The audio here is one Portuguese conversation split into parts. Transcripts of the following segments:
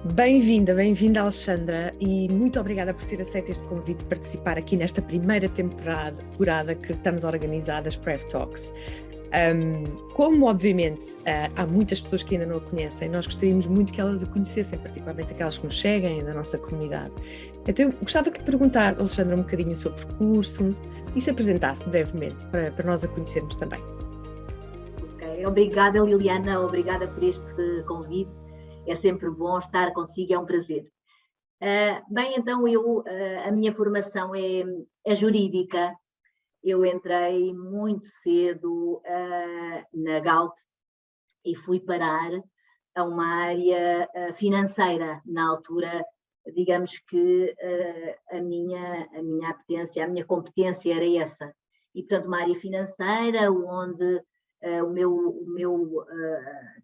Bem-vinda Alexandra, e muito obrigada por ter aceito este convite de participar aqui nesta primeira temporada que estamos organizadas para F-Talks. Como obviamente há muitas pessoas que ainda não a conhecem, nós gostaríamos muito que elas a conhecessem, particularmente aquelas que nos seguem da nossa comunidade. Então eu gostava de te perguntar, Alexandra, um bocadinho o seu percurso e se apresentasse brevemente para nós a conhecermos também. Ok, obrigada Liliana, obrigada por este convite. É sempre bom estar consigo, é um prazer. Bem, então a minha formação é jurídica. Eu entrei muito cedo na Galp e fui parar a uma área financeira. Na altura, digamos que a minha apetência, a minha competência era essa. E, portanto, uma área financeira onde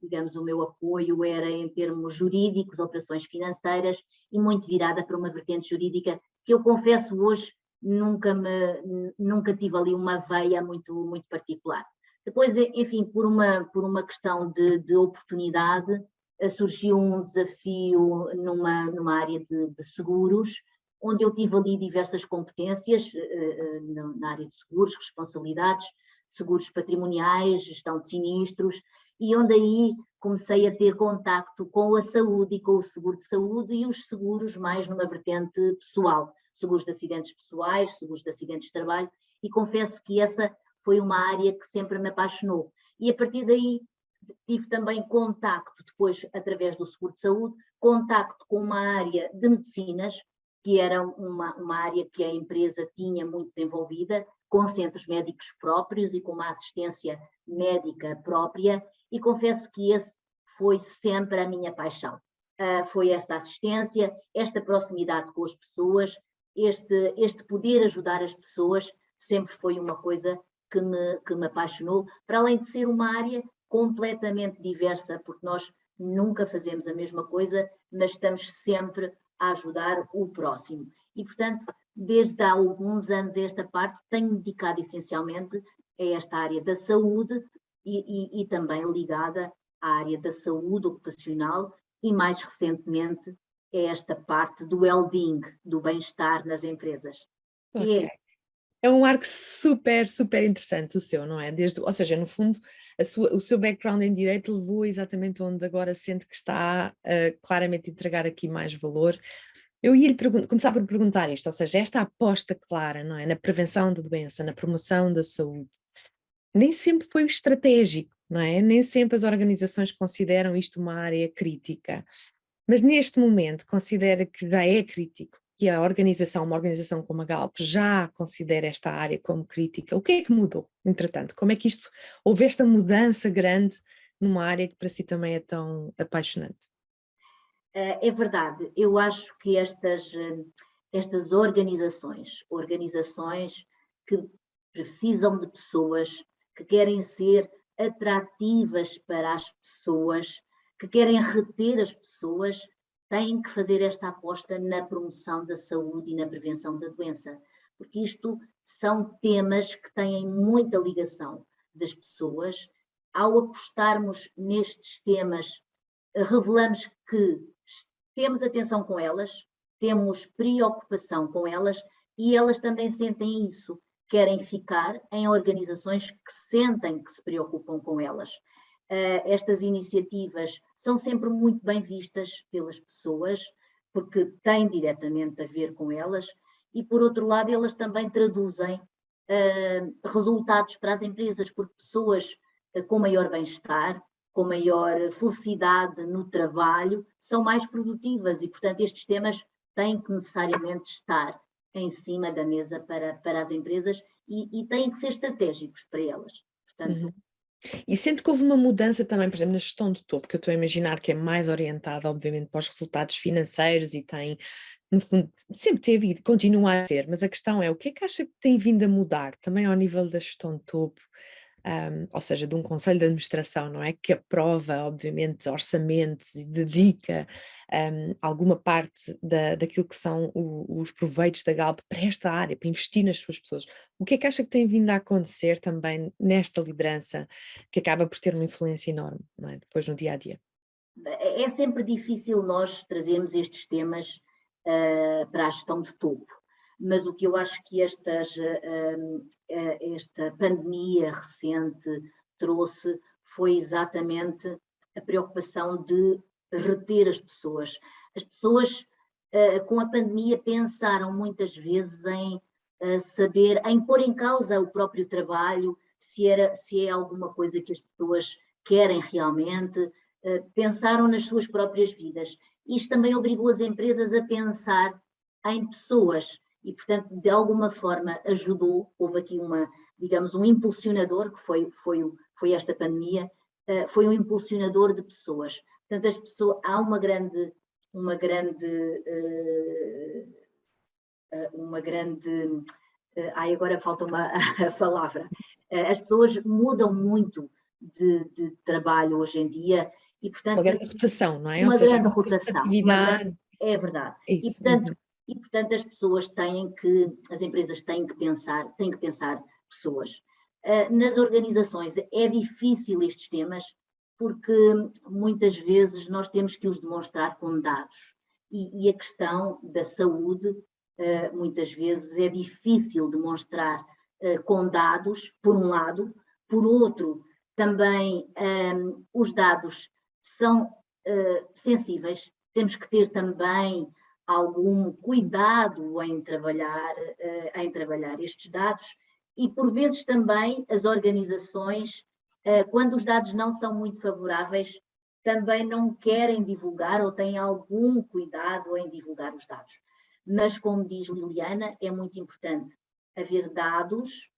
digamos, o meu apoio era em termos jurídicos, operações financeiras, e muito virada para uma vertente jurídica que eu confesso hoje nunca tive ali uma veia muito particular. Depois, enfim, por uma questão de oportunidade, surgiu um desafio numa área de seguros, onde eu tive ali diversas competências na área de seguros, responsabilidades, seguros patrimoniais, gestão de sinistros, e onde aí comecei a ter contacto com a saúde e com o seguro de saúde e os seguros mais numa vertente pessoal, seguros de acidentes pessoais, seguros de acidentes de trabalho, e confesso que essa foi uma área que sempre me apaixonou. E a partir daí tive também contacto, depois através do seguro de saúde, contacto com uma área de medicinas, que era uma área que a empresa tinha muito desenvolvida, com centros médicos próprios e com uma assistência médica própria, e confesso que esse foi sempre a minha paixão. Foi esta assistência, esta proximidade com as pessoas, este poder ajudar as pessoas, sempre foi uma coisa que me apaixonou, para além de ser uma área completamente diversa, porque nós nunca fazemos a mesma coisa, mas estamos sempre a ajudar o próximo. E, portanto, desde há alguns anos esta parte tenho dedicado essencialmente a esta área da saúde e também ligada à área da saúde ocupacional e, mais recentemente, a esta parte do well-being, do bem-estar nas empresas. Okay. É um arco super interessante o seu, não é? Ou seja, no fundo, o seu background em direito levou exatamente onde agora sente que está claramente a entregar aqui mais valor. Eu ia começar por perguntar isto, ou seja, esta aposta clara, não é, na prevenção da doença, na promoção da saúde, nem sempre foi estratégico, não é? Nem sempre as organizações consideram isto uma área crítica, mas neste momento considera que já é crítico, que uma organização como a Galp já considera esta área como crítica. O que é que mudou, entretanto? Como é que houve esta mudança grande numa área que para si também é tão apaixonante? É verdade, eu acho que estas organizações que precisam de pessoas, que querem ser atrativas para as pessoas, que querem reter as pessoas, têm que fazer esta aposta na promoção da saúde e na prevenção da doença, porque isto são temas que têm muita ligação das pessoas. Ao apostarmos nestes temas, revelamos que temos atenção com elas, temos preocupação com elas e elas também sentem isso, querem ficar em organizações que sentem que se preocupam com elas. Estas iniciativas são sempre muito bem vistas pelas pessoas, porque têm diretamente a ver com elas, e por outro lado elas também traduzem resultados para as empresas, porque pessoas com maior bem-estar, com maior felicidade no trabalho, são mais produtivas e, portanto, estes temas têm que necessariamente estar em cima da mesa para as empresas e têm que ser estratégicos para elas. Portanto, E sente que houve uma mudança também, por exemplo, na gestão de topo, que eu estou a imaginar que é mais orientada, obviamente, para os resultados financeiros e tem, no fundo, sempre teve e continua a ter, mas a questão é, o que é que acha que tem vindo a mudar também ao nível da gestão de topo? Ou seja, de um conselho de administração, não é? Que aprova, obviamente, orçamentos e dedica alguma parte daquilo que são os proveitos da Galp para esta área, para investir nas suas pessoas. O que é que acha que tem vindo a acontecer também nesta liderança, que acaba por ter uma influência enorme, não é? Depois no dia a dia? é sempre difícil nós trazermos estes temas para a gestão de topo, mas o que eu acho que esta pandemia recente trouxe foi exatamente a preocupação de reter as pessoas. As pessoas, com a pandemia, pensaram muitas vezes em saber, em pôr em causa o próprio trabalho, se é alguma coisa que as pessoas querem realmente, pensaram nas suas próprias vidas. Isto também obrigou as empresas a pensar em pessoas e, portanto, de alguma forma ajudou, houve aqui digamos, um impulsionador, que foi esta pandemia, foi um impulsionador de pessoas. Portanto, há uma grande agora falta-me a palavra. As pessoas mudam muito de trabalho hoje em dia e, portanto... Uma grande rotação, não é? Uma grande rotação. É verdade. É isso. E, portanto, as empresas têm que pensar pessoas. Nas organizações é difícil estes temas porque muitas vezes nós temos que os demonstrar com dados. E a questão da saúde, muitas vezes é difícil demonstrar com dados, por um lado. Por outro, também os dados são sensíveis. Temos que ter também algum cuidado em trabalhar estes dados e, por vezes, também as organizações, quando os dados não são muito favoráveis, também não querem divulgar ou têm algum cuidado em divulgar os dados. Mas, como diz Liliana, é muito importante haver dados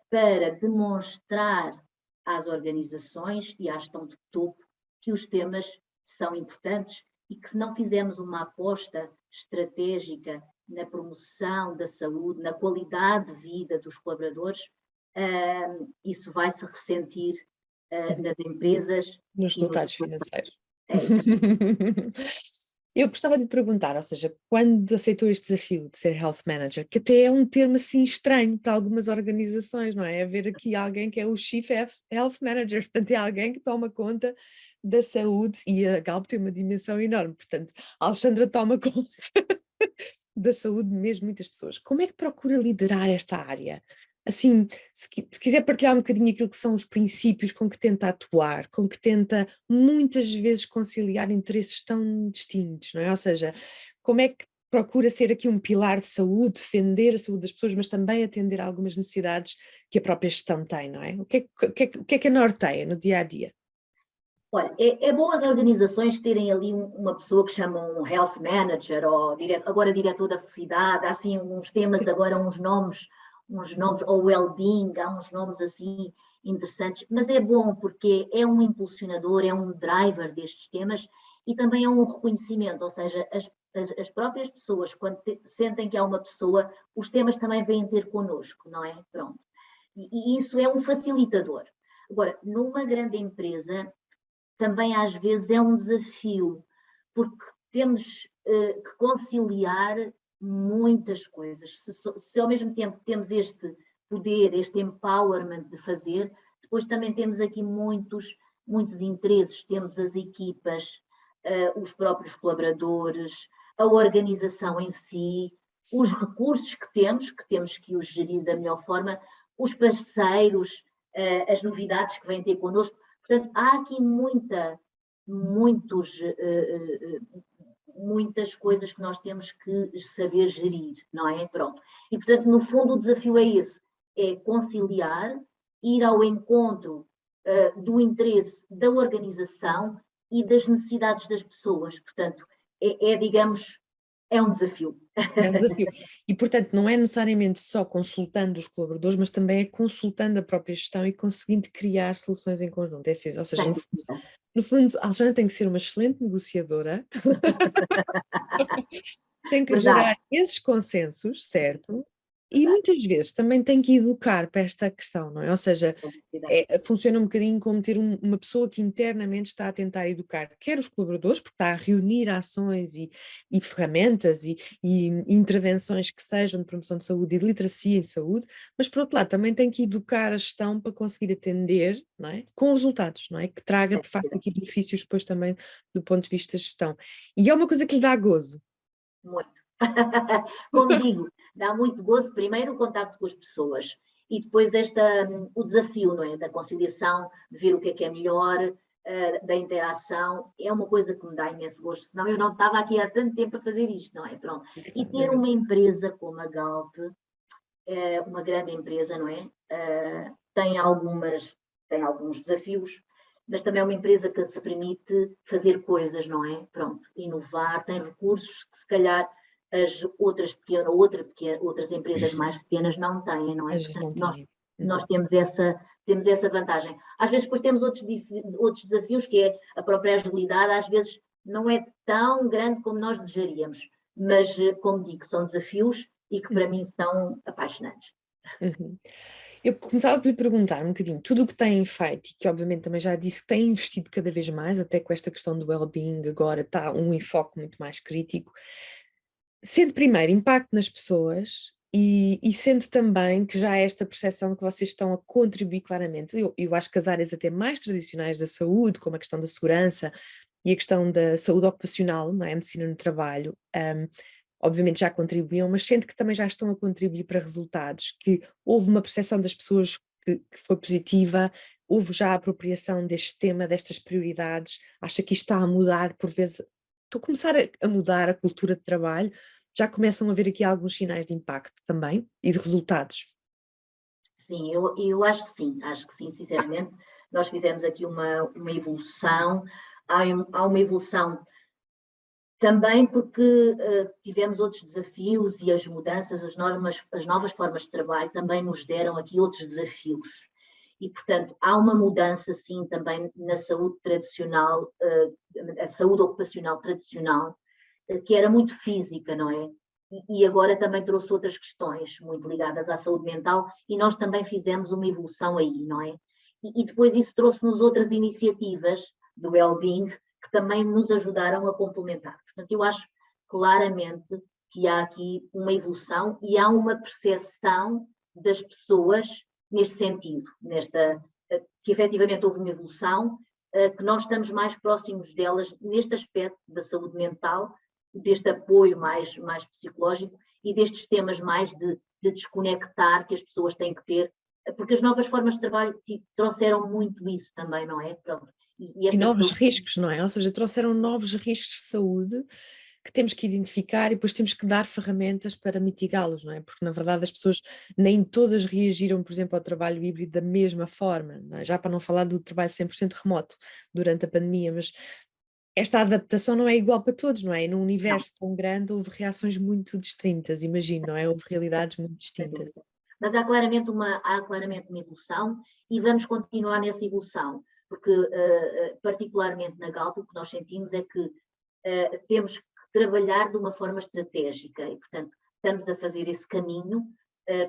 para demonstrar às organizações e à gestão de topo que os temas são importantes e que, se não fizermos uma aposta estratégica na promoção da saúde, na qualidade de vida dos colaboradores, isso vai se ressentir nas empresas. Nos resultados financeiros. É. Eu gostava de perguntar, ou seja, quando aceitou este desafio de ser Health Manager, que até é um termo assim estranho para algumas organizações, não é? Haver aqui alguém que é o Chief Health Manager, portanto é alguém que toma conta da saúde, e a Galp tem uma dimensão enorme, portanto a Alexandra toma conta da saúde mesmo, muitas pessoas. Como é que procura liderar esta área? Assim, se quiser partilhar um bocadinho aquilo que são os princípios com que tenta atuar, com que tenta muitas vezes conciliar interesses tão distintos, não é? Ou seja, como é que procura ser aqui um pilar de saúde, defender a saúde das pessoas, mas também atender a algumas necessidades que a própria gestão tem, não é? O que é que a norteia no dia a dia? Olha, é bom as organizações terem ali uma pessoa que chamam um Health Manager ou agora diretor da felicidade, há assim uns temas agora, uns nomes, ou well-being, há uns nomes assim interessantes, mas é bom porque é um impulsionador, é um driver destes temas e também é um reconhecimento, ou seja, as próprias pessoas, quando sentem que há uma pessoa, os temas também vêm ter connosco, não é? Pronto. E isso é um facilitador. Agora, numa grande empresa, também às vezes é um desafio, porque temos que conciliar muitas coisas. Se ao mesmo tempo temos este poder, este empowerment de fazer, depois também temos aqui muitos interesses, temos as equipas, os próprios colaboradores, a organização em si, os recursos que temos que os gerir da melhor forma, os parceiros, as novidades que vêm ter connosco. Portanto, há aqui muitas coisas que nós temos que saber gerir, não é? Pronto. E, portanto, no fundo, o desafio é esse, é conciliar, ir ao encontro do interesse da organização e das necessidades das pessoas. Portanto, digamos, é um desafio. É um desafio. E, portanto, não é necessariamente só consultando os colaboradores, mas também é consultando a própria gestão e conseguindo criar soluções em conjunto. Ou seja, no fundo, a Alexandra tem que ser uma excelente negociadora, tem que gerar esses consensos, certo? E muitas vezes também tem que educar para esta questão, não é? Ou seja, funciona um bocadinho como ter uma pessoa que internamente está a tentar educar, quer os colaboradores, porque está a reunir ações e ferramentas e intervenções que sejam de promoção de saúde e de literacia em saúde, mas por outro lado também tem que educar a gestão para conseguir atender, não é? Com resultados, não é? Que traga de facto aqui benefícios depois também do ponto de vista de gestão. E é uma coisa que lhe dá gozo. Muito. Como digo, dá muito gozo, primeiro o contacto com as pessoas e depois o desafio, não é? Da conciliação, de ver o que é melhor, da interação, é uma coisa que me dá imenso gosto, senão eu não estava aqui há tanto tempo a fazer isto, não é? Pronto. E ter uma empresa como a Galp, uma grande empresa, não é? Tem alguns desafios, mas também é uma empresa que se permite fazer coisas, não é? Pronto, inovar, tem recursos que se calhar as outras outras empresas mais pequenas não têm, não é? Portanto, nós temos essa vantagem. Às vezes depois temos outros desafios, que é a própria agilidade, às vezes não é tão grande como nós desejaríamos, mas, como digo, são desafios e que para mim são apaixonantes. Uhum. Eu começava por lhe perguntar um bocadinho, tudo o que têm feito, e que obviamente também já disse que têm investido cada vez mais, até com esta questão do well-being agora está um enfoque muito mais crítico, sente primeiro impacto nas pessoas e sente também que já há esta percepção de que vocês estão a contribuir claramente. Eu acho que as áreas até mais tradicionais da saúde, como a questão da segurança e a questão da saúde ocupacional, não é? A medicina no trabalho, obviamente já contribuíam, mas sente que também já estão a contribuir para resultados, que houve uma percepção das pessoas que foi positiva, houve já a apropriação deste tema, destas prioridades, acha que isto está a mudar por vezes, estou a começar a mudar a cultura de trabalho, já começam a ver aqui alguns sinais de impacto também e de resultados. Sim, eu acho que sim, sinceramente, nós fizemos aqui uma evolução, há uma evolução também porque tivemos outros desafios e as mudanças, as novas formas de trabalho também nos deram aqui outros desafios. E, portanto, há uma mudança, sim, também na saúde tradicional, a saúde ocupacional tradicional, que era muito física, não é? E agora também trouxe outras questões muito ligadas à saúde mental e nós também fizemos uma evolução aí, não é? E depois isso trouxe-nos outras iniciativas do well-being que também nos ajudaram a complementar. Portanto, eu acho claramente que há aqui uma evolução e há uma percepção das pessoas neste sentido, que efetivamente houve uma evolução, que nós estamos mais próximos delas neste aspecto da saúde mental, deste apoio mais psicológico e destes temas mais de desconectar que as pessoas têm que ter, porque as novas formas de trabalho trouxeram muito isso também, não é? Pronto. E novos riscos, não é? Ou seja, trouxeram novos riscos de saúde que temos que identificar e depois temos que dar ferramentas para mitigá-los, não é? Porque na verdade as pessoas nem todas reagiram, por exemplo, ao trabalho híbrido da mesma forma, não é? Já para não falar do trabalho 100% remoto durante a pandemia, mas esta adaptação não é igual para todos, não é? E num universo tão grande houve reações muito distintas, imagino, não é? Houve realidades muito distintas. Mas há claramente uma evolução e vamos continuar nessa evolução, porque particularmente na Galp o que nós sentimos é que temos que trabalhar de uma forma estratégica e, portanto, estamos a fazer esse caminho,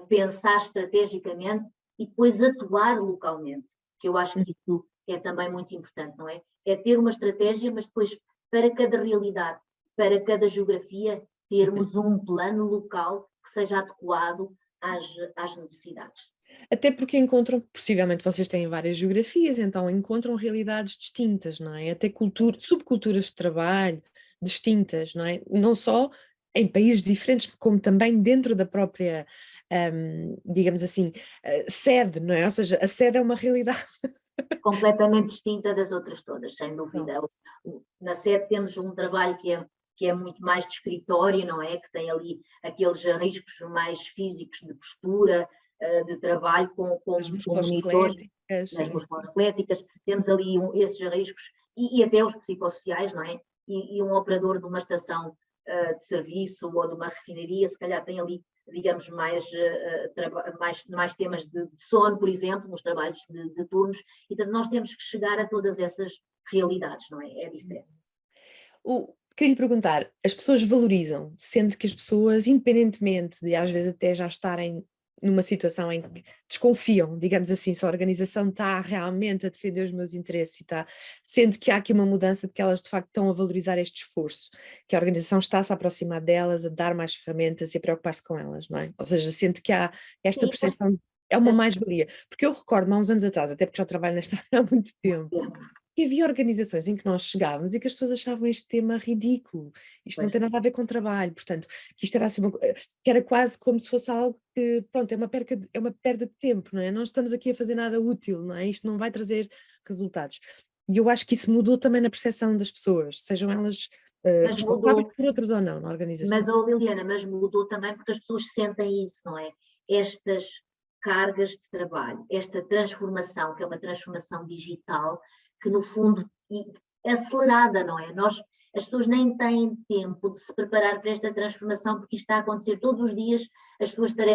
pensar estrategicamente e depois atuar localmente, que eu acho que isso é também muito importante, não é? É ter uma estratégia, mas depois, para cada realidade, para cada geografia, termos um plano local que seja adequado às necessidades. Até porque encontram, possivelmente vocês têm várias geografias, então encontram realidades distintas, não é? Até subculturas de trabalho distintas, não é? Não só em países diferentes, como também dentro da própria, digamos assim, sede, não é? Ou seja, a sede é uma realidade. Completamente distinta das outras todas, sem dúvida. Na sede temos um trabalho que é muito mais de escritório, não é? Que tem ali aqueles riscos mais físicos de postura, de trabalho com monitores, nas musculoesqueléticas, temos ali esses riscos e até os psicossociais, não é? E um operador de uma estação de serviço ou de uma refinaria, se calhar tem ali, digamos, mais temas de sono, por exemplo, nos trabalhos de turnos, e portanto nós temos que chegar a todas essas realidades, não é? É diferente. Queria lhe perguntar, as pessoas valorizam, sendo que as pessoas, independentemente de às vezes até já estarem numa situação em que desconfiam, digamos assim, se a organização está realmente a defender os meus interesses e está, sendo que há aqui uma mudança de que elas de facto estão a valorizar este esforço, que a organização está-se a aproximar delas, a dar mais ferramentas e a preocupar-se com elas, não é? Ou seja, sente que há esta Sim, percepção, é uma mais-valia, porque eu recordo-me há uns anos atrás, até porque já trabalho nesta área há muito tempo, e havia organizações em que nós chegávamos e que as pessoas achavam este tema ridículo. Isto não pois, tem nada a ver com trabalho, portanto, que isto era assim, que era quase como se fosse algo que, pronto, é uma perda de tempo, não é? Não estamos aqui a fazer nada útil, não é? Isto não vai trazer resultados. E eu acho que isso mudou também na percepção das pessoas, sejam elas mas responsáveis mudou. por outras ou não na Mas, organização. oh Liliana, mas mudou também porque as pessoas sentem isso, não é? Estas cargas de trabalho, esta transformação, que é uma transformação digital, que no fundo é acelerada, não é? As pessoas nem têm tempo de se preparar para esta transformação, porque isto está a acontecer todos os dias,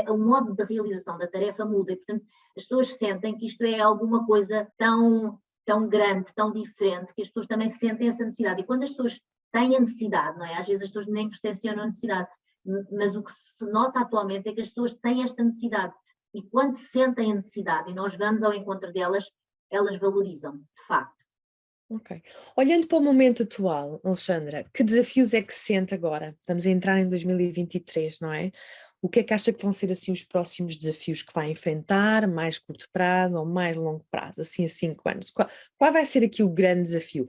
o modo de realização da tarefa muda, e portanto as pessoas sentem que isto é alguma coisa tão grande, tão diferente, que as pessoas também sentem essa necessidade. E quando as pessoas têm a necessidade, não é? Às vezes as pessoas nem percepcionam a necessidade, mas o que se nota atualmente é que as pessoas têm esta necessidade. E quando sentem a necessidade e nós vamos ao encontro delas, elas valorizam, de facto. Ok. Olhando para o momento atual, Alexandra, que desafios é que se sente agora? Estamos a entrar em 2023, não é? O que é que acha que vão ser assim os próximos desafios que vai enfrentar, mais curto prazo ou mais longo prazo, assim a 5 anos? Qual vai ser aqui o grande desafio?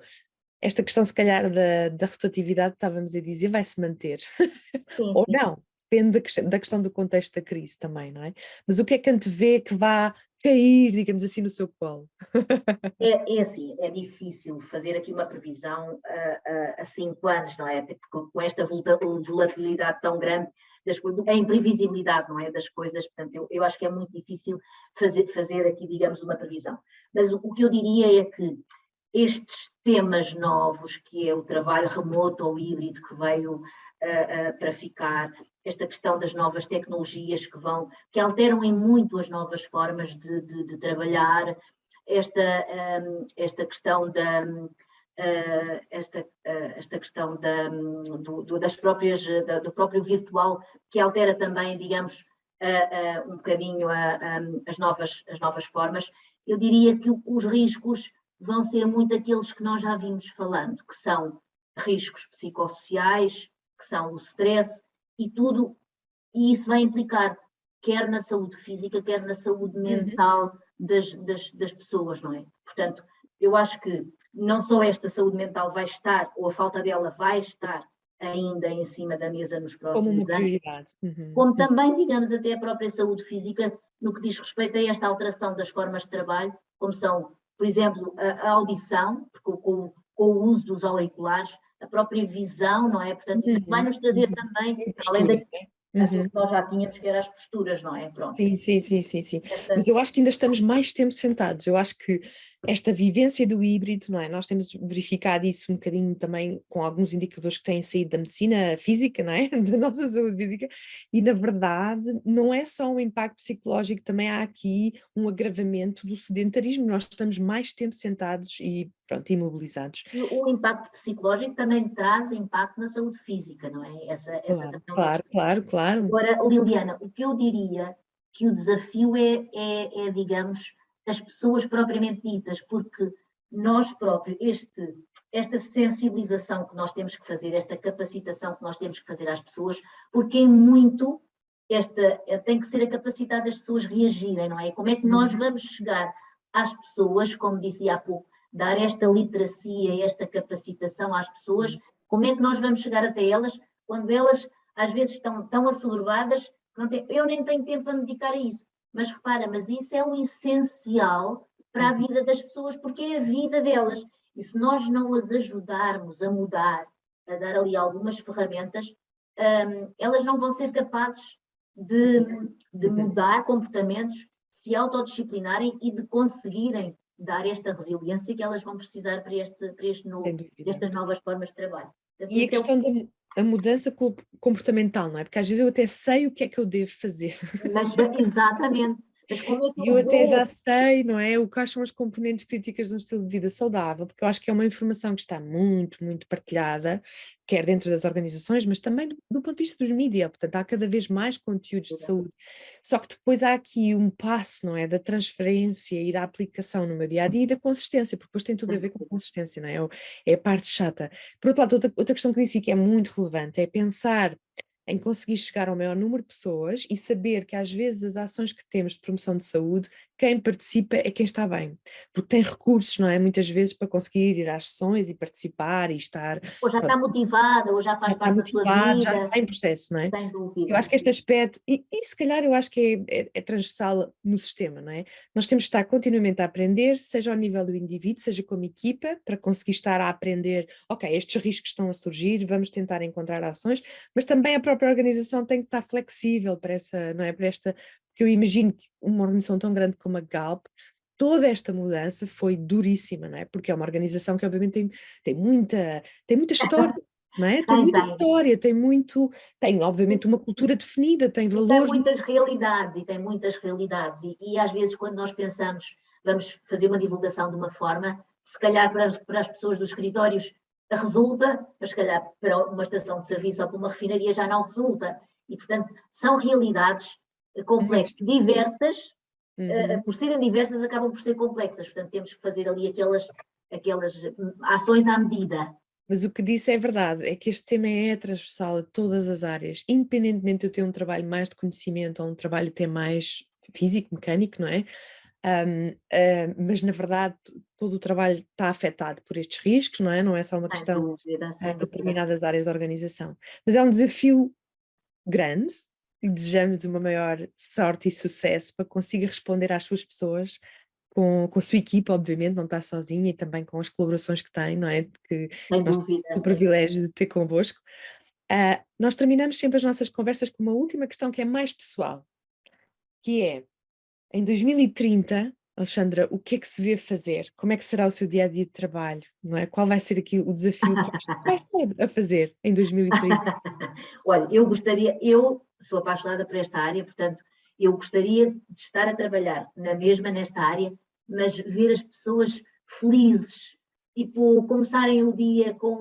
Esta questão, se calhar, da rotatividade, estávamos a dizer, vai se manter. Sim, Ou sim. não, depende da questão do contexto da crise também, não é? Mas o que é que antevê que vá cair, digamos assim, no seu colo? É assim, é difícil fazer aqui uma previsão a 5 anos, não é? Até porque com esta volatilidade tão grande, a imprevisibilidade, não é? Das coisas, portanto, eu acho que é muito difícil fazer aqui, digamos, uma previsão. Mas o que eu diria é que estes temas novos, que é o trabalho remoto ou híbrido que veio para ficar, esta questão das novas tecnologias que alteram em muito as novas formas de trabalhar, esta questão esta questão do próprio virtual, que altera também, digamos, um bocadinho as novas formas. Eu diria que os riscos vão ser muito aqueles que nós já vimos falando, que são riscos psicossociais, que são o stress e tudo, e isso vai implicar quer na saúde física, quer na saúde mental das pessoas, não é? Portanto, eu acho que não só esta saúde mental vai estar, ou a falta dela vai estar ainda em cima da mesa nos Como uma próximos anos, prioridade. como também, digamos, até a própria saúde física, no que diz respeito a esta alteração das formas de trabalho, como são, por exemplo, a audição, com o uso dos auriculares, a própria visão, não é? Portanto, isso vai nos trazer também, E além postura, daquilo né? Uhum. que nós já tínhamos, que eram as posturas, não é? Pronto. Sim, sim, sim, sim, sim. Mas Esta, eu acho que ainda estamos mais tempo sentados. Eu acho que esta vivência do híbrido, não é? Nós temos verificado isso um bocadinho também com alguns indicadores que têm saído da medicina física, não é? Da nossa saúde física, e na verdade não é só um impacto psicológico, também há aqui um agravamento do sedentarismo. Nós estamos mais tempo sentados e, pronto, imobilizados. o impacto psicológico também traz impacto na saúde física, não é? Essa Claro, também é uma claro, questão. claro, claro. Agora, Liliana, o que eu diria que o desafio digamos, as pessoas propriamente ditas, porque nós próprios, esta sensibilização que nós temos que fazer, esta capacitação que nós temos que fazer às pessoas, porque em muito tem que ser a capacidade das pessoas reagirem, não é? Como é que nós vamos chegar às pessoas, como dizia há pouco, dar esta literacia, esta capacitação às pessoas, como é que nós vamos chegar até elas quando elas às vezes estão tão assoberbadas que eu nem tenho tempo para me dedicar a isso. Mas repara, mas isso é o essencial para a vida das pessoas, porque é a vida delas. E se nós não as ajudarmos a mudar, a dar ali algumas ferramentas, elas não vão ser capazes de mudar comportamentos, se autodisciplinarem e de conseguirem dar esta resiliência que elas vão precisar para Sem dúvida. estas novas formas de trabalho. Portanto, E a esse é o questão da a mudança comportamental, não é? Porque às vezes eu até sei o que é que eu devo fazer. Mas, exatamente, Mas como é que E eu até já vou? sei, não é? O que são as componentes críticas de um estilo de vida saudável, porque eu acho que é uma informação que está muito, muito partilhada, quer dentro das organizações, mas também do ponto de vista dos mídias, portanto, há cada vez mais conteúdos de saúde. Só que depois há aqui um passo, não é? Da transferência e da aplicação no meu dia a dia e da consistência, porque depois tem tudo a ver com consistência, não é? É a parte chata. Por outro lado, outra questão que disse que é muito relevante é pensar em conseguir chegar ao maior número de pessoas e saber que às vezes as ações que temos de promoção de saúde, quem participa é quem está bem, porque tem recursos, não é? Muitas vezes para conseguir ir às sessões e participar e estar, Ou já está pronto, motivada, ou já já faz está parte da sua motivado, já vida, está em processo, não é? sem Eu acho dúvida. que este aspecto, e se calhar eu acho que é transversal no sistema, não é? Nós temos de estar continuamente a aprender, seja ao nível do indivíduo, seja como equipa, para conseguir estar a aprender, ok, estes riscos estão a surgir, vamos tentar encontrar ações, mas também a própria organização tem que estar flexível para essa, não é? Para esta, porque eu imagino que uma organização tão grande como a Galp, toda esta mudança foi duríssima, não é? Porque é uma organização que obviamente tem muita história, não é? Tem muita Tem. história, tem obviamente uma cultura definida, tem E tem valores. muitas realidades, e tem muitas realidades. E às vezes, quando nós pensamos, vamos fazer uma divulgação de uma forma, se calhar para as pessoas dos escritórios resulta, mas se calhar para uma estação de serviço ou para uma refinaria já não resulta. E, portanto, são realidades complexas, diversas, Uhum. por serem diversas, acabam por ser complexas. Portanto, temos que fazer ali aquelas ações à medida. Mas o que disse é verdade, é que este tema é transversal a todas as áreas, independentemente de eu ter um trabalho mais de conhecimento ou um trabalho até mais físico, mecânico, não é? Mas na verdade todo o trabalho está afetado por estes riscos, não é? Não é só uma Sem questão dúvida, sem de dúvida. determinadas áreas da organização. Mas é um desafio grande e desejamos uma maior sorte e sucesso para que consiga responder às suas pessoas com a sua equipa, obviamente, não está sozinha e também com as colaborações que tem, não é? Que Sem nós temos o dúvida. privilégio de ter convosco. Nós terminamos sempre as nossas conversas com uma última questão que é mais pessoal, que é, em 2030, Alexandra, o que é que se vê fazer? Como é que será o seu dia-a-dia de trabalho? Não é? Qual vai ser aqui o desafio que acha que vai ser a fazer em 2030? Olha, eu sou apaixonada por esta área, portanto, eu gostaria de estar a trabalhar na mesma nesta área, mas ver as pessoas felizes, tipo, começarem o dia com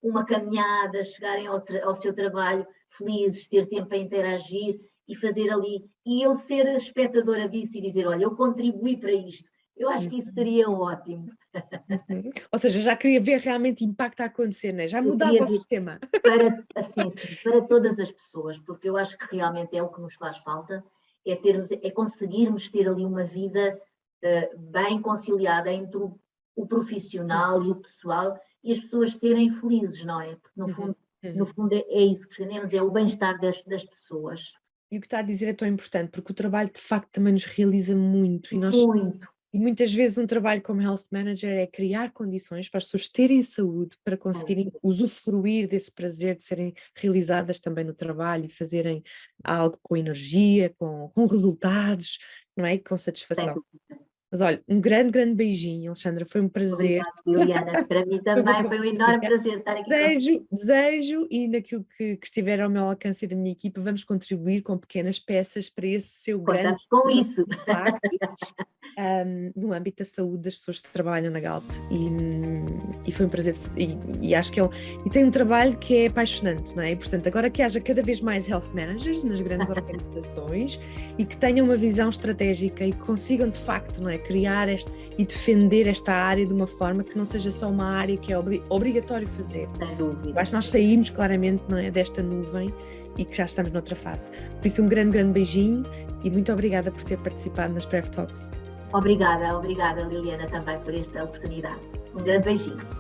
uma caminhada, chegarem ao seu trabalho felizes, ter tempo para interagir e fazer ali, e eu ser a espectadora disso e dizer, olha, eu contribuí para isto. Eu acho que isso Uhum. seria ótimo. Uhum. Ou seja, já queria ver realmente impacto a acontecer, né? Já Eu mudava queria o ver sistema. para, assim, sim, para todas as pessoas, porque eu acho que realmente é o que nos faz falta, é conseguirmos ter ali uma vida bem conciliada entre o profissional e o pessoal e as pessoas serem felizes, não é? Porque Uhum. no Uhum. fundo é isso que pretendemos, é o bem-estar das pessoas. E o que está a dizer é tão importante, porque o trabalho de facto também nos realiza muito Muito. e muitas vezes um trabalho como Health Manager é criar condições para as pessoas terem saúde, para conseguirem usufruir desse prazer de serem realizadas também no trabalho e fazerem algo com energia, com resultados, não é? E com Sem satisfação. dúvida. Mas olha, um grande, grande beijinho, Alexandra, foi um prazer. Obrigada, Liliana. Para mim Foi uma também foi um enorme conversa. prazer estar aqui consigo. Desejo e naquilo que estiver ao meu alcance e da minha equipa, vamos contribuir com pequenas peças para esse seu grande Contamos com desafio isso. de impacto no âmbito da saúde das pessoas que trabalham na Galp. E foi um prazer, e acho que e tem um trabalho que é apaixonante, não é? E, portanto, agora que haja cada vez mais health managers nas grandes organizações e que tenham uma visão estratégica e que consigam de facto, não é, criar e defender esta área de uma forma que não seja só uma área que é obrigatório fazer. Sem Eu dúvida. acho que nós saímos claramente, não é, desta nuvem e que já estamos noutra fase. Por isso, um grande, grande beijinho e muito obrigada por ter participado nas Prev Talks. Obrigada, Liliana, também por esta oportunidade. Um grande beijinho.